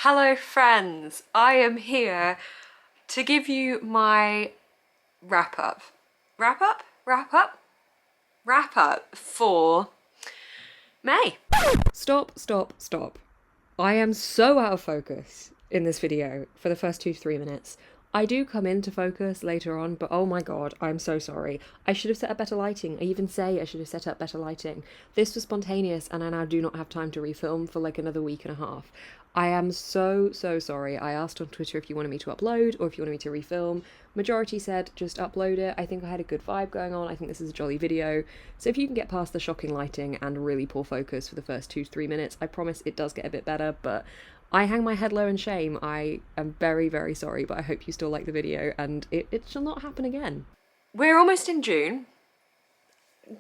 Hello friends, I am here to give you my wrap up for May. Stop. I am so out of focus in this video for the first 2 to 3 minutes. I do come into focus later on, but oh my god, I'm so sorry. I should have set up better lighting. I even say I should have set up better lighting. This was spontaneous and I now do not have time to refilm for like another week and a half. I am so sorry. I asked on Twitter if you wanted me to upload or if you wanted me to refilm. Majority said just upload it. I think I had a good vibe going on. I think this is a jolly video. So if you can get past the shocking lighting and really poor focus for the first 2 to 3 minutes, I promise it does get a bit better, but I hang my head low in shame. I am very sorry, but I hope you still like the video and it shall not happen again. We're almost in June.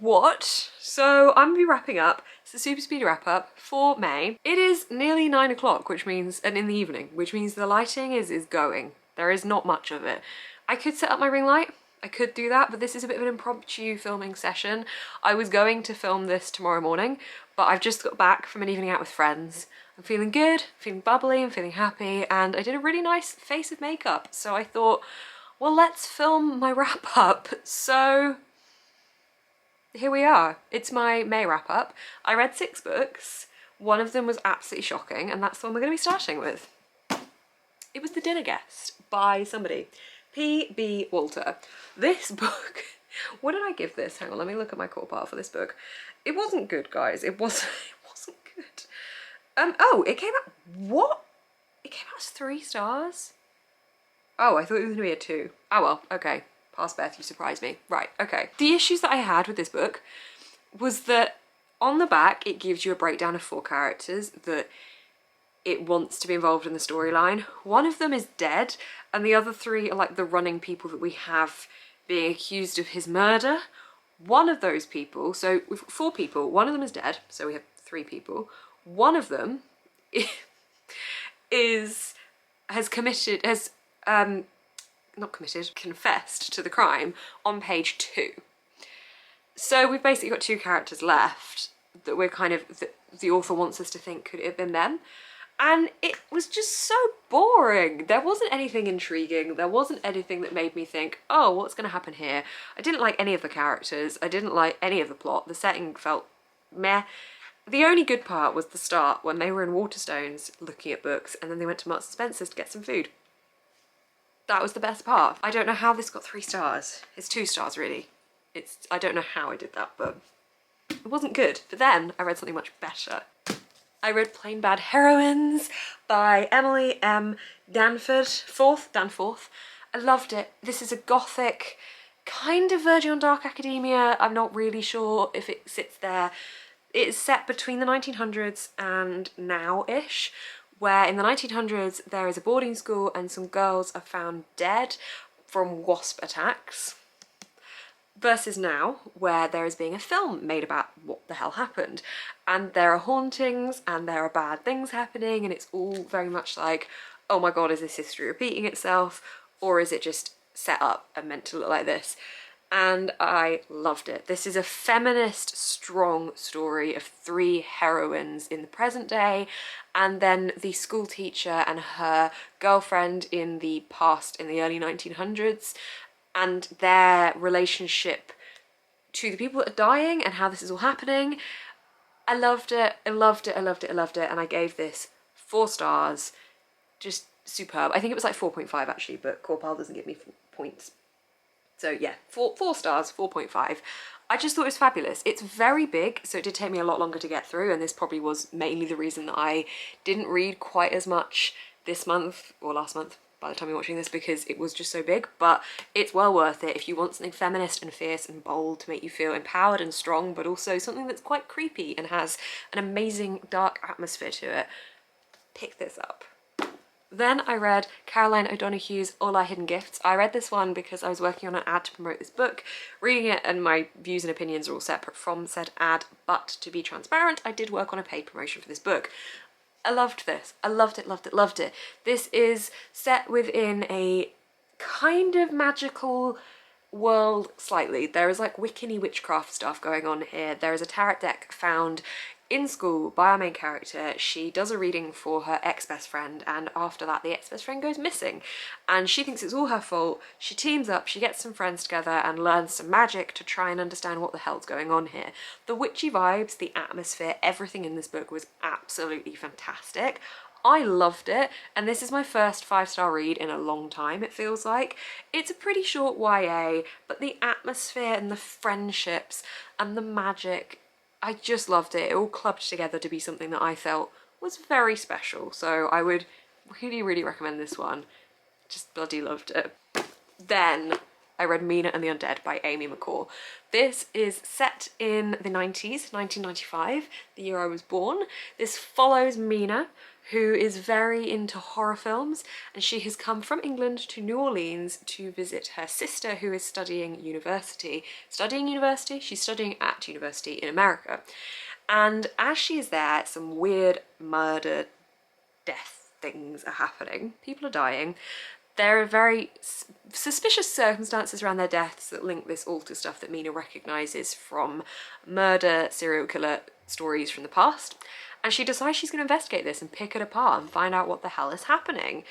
What? So I'm gonna be wrapping up. It's the super speedy wrap up for May. It is nearly 9 o'clock, which means, and in the evening, which means the lighting is going. There is not much of it. I could set up my ring light. I could do that, but this is a bit of an impromptu filming session. I was going to film this tomorrow morning, but I've just got back from an evening out with friends. I'm feeling good, feeling bubbly, I'm feeling happy, and I did a really nice face of makeup. So I thought, well, let's film my wrap up. So here we are. It's my May wrap up. I read 6 books. One of them was absolutely shocking, and that's the one we're going to be starting with. It was The Dinner Guest by somebody. P.B. Walter. This book, what did I give this? Hang on, let me look at my core part for this book. It wasn't good, guys. It wasn't good. Oh, it came out, what? It came out as 3 stars? Oh, I thought it was gonna be a 2. Oh well, okay. Past Beth, you surprised me. Right, okay. The issues that I had with this book was that on the back, it gives you a breakdown of 4 characters that it wants to be involved in the storyline. One of them is dead, and the other 3 are like the running people that we have being accused of his murder. One of those people, so we've got 4 people, one of them is dead, so we have 3 people. One of them confessed to the crime on page 2. So we've basically got 2 characters left that we're kind of, the author wants us to think could it have been them. And it was just so boring. There wasn't anything intriguing. There wasn't anything that made me think, oh, what's going to happen here? I didn't like any of the characters. I didn't like any of the plot. The setting felt meh. The only good part was the start when they were in WATERSTONES looking at books and then they went to Marks & Spencer's to get some food. That was the best part. I don't know how this got 3 stars. It's 2 stars really. I don't know how I did that, but it wasn't good. But then I read something much better. I read Plain Bad Heroines by Emily M. Danforth. I loved it. This is a gothic, kind of verging on dark academia. I'm not really sure if it sits there. It's set between the 1900s and now-ish, where in the 1900s there is a boarding school and some girls are found dead from wasp attacks, versus now, where there is being a film made about what the hell happened. And there are hauntings and there are bad things happening and it's all very much like, oh my god, is this history repeating itself? Or is it just set up and meant to look like this? And I loved it. This is a feminist, strong story of 3 heroines in the present day, and then the school teacher and her girlfriend in the past, in the early 1900s, and their relationship to the people that are dying and how this is all happening. I loved it, and I gave this 4 stars. Just superb. I think it was like 4.5 actually, but Corpal doesn't give me points. So yeah, 4 stars, 4.5. I just thought it was fabulous. It's very big, so it did take me a lot longer to get through, and this probably was mainly the reason that I didn't read quite as much this month, or last month, by the time you're watching this, because it was just so big. But it's well worth it if you want something feminist and fierce and bold to make you feel empowered and strong, but also something that's quite creepy and has an amazing dark atmosphere to it. Pick this up. Then I read Caroline O'Donoghue's All Our Hidden Gifts. I read this one because I was working on an ad to promote this book, reading it, and my views and opinions are all separate from said ad, but to be transparent, I did work on a paid promotion for this book. I loved this. I loved it. This is set within a kind of magical world slightly. There is like Wiccan-y witchcraft stuff going on here. There is a tarot deck found in school by our main character. She does a reading for her ex-best friend, and after that the ex-best friend goes missing and she thinks it's all her fault. She teams up, she gets some friends together and learns some magic to try and understand what the hell's going on here. The witchy vibes, the atmosphere, everything in this book was absolutely fantastic. I loved it, and this is my first 5-star read in a long time, it feels like. It's a pretty short YA, but the atmosphere and the friendships and the magic, I just loved it. It all clubbed together to be something that I felt was very special. So I would really, really recommend this one. Just bloody loved it. Then I read Mina and the Undead by Amy McCall. This is set in the 90s, 1995, the year I was born. This follows Mina, who is very into horror films, and she has come from England to New Orleans to visit her sister who is studying university. She's studying at university in America. And as she is there, some weird murder, death things are happening. People are dying. There are very suspicious circumstances around their deaths that link this all to stuff that Mina recognises from murder, serial killer stories from the past. And she decides she's going to investigate this and pick it apart and find out what the hell is happening.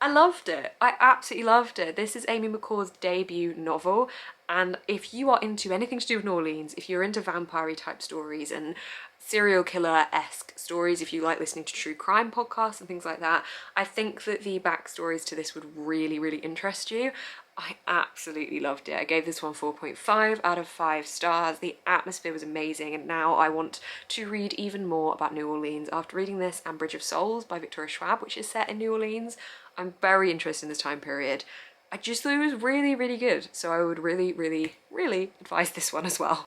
I loved it. I absolutely loved it. This is Amy McCall's debut novel, and if you are into anything to do with New Orleans, if you're into vampire-y type stories and serial killer-esque stories, if you like listening to true crime podcasts and things like that, I think that the backstories to this would really, really interest you. I absolutely loved it. I gave this one 4.5 out of 5 stars. The atmosphere was amazing, and now I want to read even more about New Orleans. After reading this and Bridge of Souls by Victoria Schwab, which is set in New Orleans, I'm very interested in this time period. I just thought it was really, really good, so I would really, really, really advise this one as well.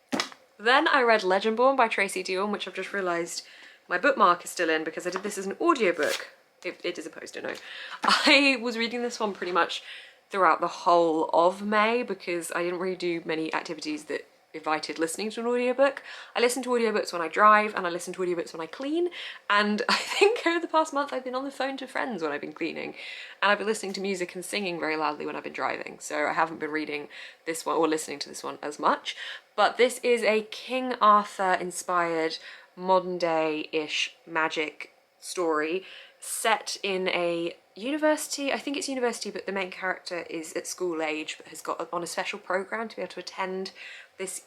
Then I read Legendborn by Tracy Deorn, which I've just realised my bookmark is still in because I did this as an audiobook. It is a poster note. I was reading this one pretty much throughout the whole of May because I didn't really do many activities that invited listening to an audiobook. I listen to audiobooks when I drive and I listen to audiobooks when I clean, and I think over the past month I've been on the phone to friends when I've been cleaning, and I've been listening to music and singing very loudly when I've been driving, so I haven't been reading this one or listening to this one as much. But this is a King Arthur inspired modern day-ish magic story set in a university. I think it's university, but the main character is at school age but has got on a special program to be able to attend this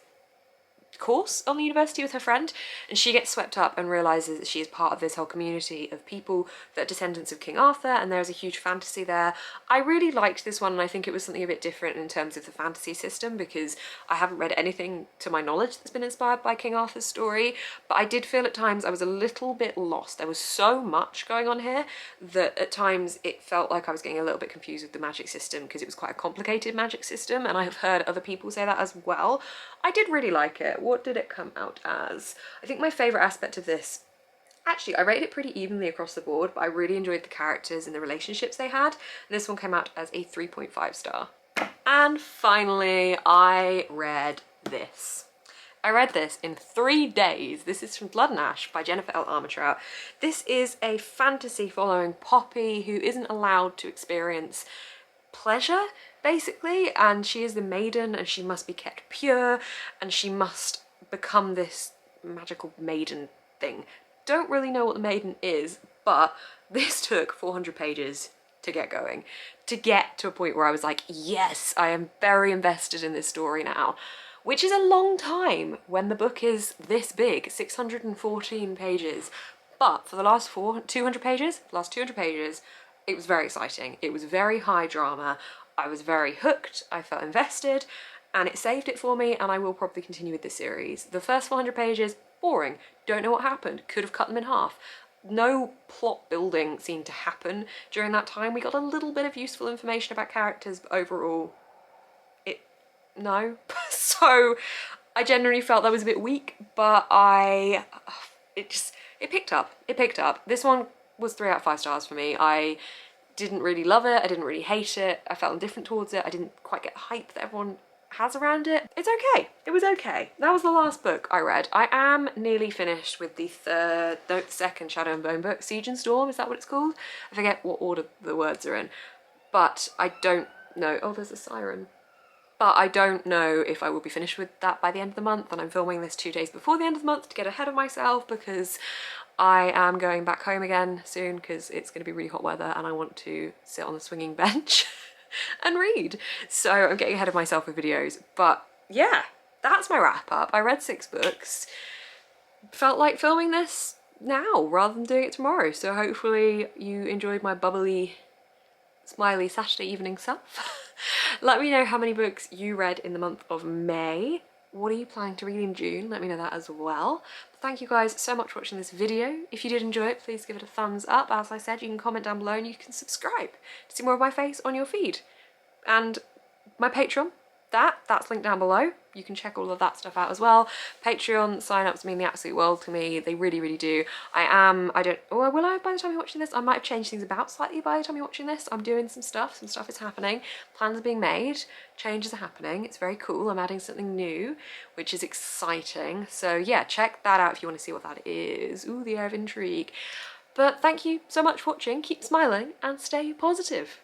course on the university with her friend, and she gets swept up and realises that she is part of this whole community of people that are descendants of King Arthur, and there's a huge fantasy there. I really liked this one, and I think it was something a bit different in terms of the fantasy system because I haven't read anything to my knowledge that's been inspired by King Arthur's story, but I did feel at times I was a little bit lost. There was so much going on here that at times it felt like I was getting a little bit confused with the magic system because it was quite a complicated magic system, and I've heard other people say that as well. I did really like it. What did it come out as? I think my favourite aspect of this, actually I rated it pretty evenly across the board, but I really enjoyed the characters and the relationships they had. And this one came out as a 3.5 star. And finally, I read this. I read this in 3 days. This is from Blood and Ash by Jennifer L. Armentrout. This is a fantasy following Poppy, who isn't allowed to experience pleasure basically, and she is the maiden and she must be kept pure and she must become this magical maiden thing. Don't really know what the maiden is, but this took 400 pages to get going, to get to a point where I was like, yes, I am very invested in this story now, which is a long time when the book is this big, 614 pages. But for the last 200 pages, it was very exciting. It was very high drama. I was very hooked, I felt invested, and it saved it for me, and I will probably continue with this series. The first 400 pages, boring. Don't know what happened. Could have cut them in half. No plot building seemed to happen during that time. We got a little bit of useful information about characters, but overall, no. So I generally felt that was a bit weak, but it picked up. It picked up. This one was 3 out of 5 stars for me. I didn't really love it, I didn't really hate it, I felt indifferent towards it, I didn't quite get the hype that everyone has around it. It's okay, it was okay. That was the last book I read. I am nearly finished with the second Shadow and Bone book, Siege and Storm, is that what it's called? I forget what order the words are in, but I don't know. Oh, there's a siren. but I don't know if I will be finished with that by the end of the month, and I'm filming this 2 days before the end of the month to get ahead of myself because I am going back home again soon because it's going to be really hot weather and I want to sit on the swinging bench and read. So I'm getting ahead of myself with videos, but yeah, that's my wrap up. I read 6 books, felt like filming this now rather than doing it tomorrow, so hopefully you enjoyed my bubbly, smiley Saturday evening self. Let me know how many books you read in the month of May. What are you planning to read in June? Let me know that as well. Thank you guys so much for watching this video. If you did enjoy it, please give it a thumbs up. As I said, you can comment down below and you can subscribe to see more of my face on your feed. And my Patreon, that's linked down below. You can check all of that stuff out as well. Patreon sign-ups mean the absolute world to me. They really, really do. Will I by the time you're watching this? I might have changed things about slightly by the time you're watching this. I'm doing some stuff is happening. Plans are being made, changes are happening. It's very cool. I'm adding something new, which is exciting. So yeah, check that out if you want to see what that is. Ooh, the air of intrigue. But thank you so much for watching. Keep smiling and stay positive.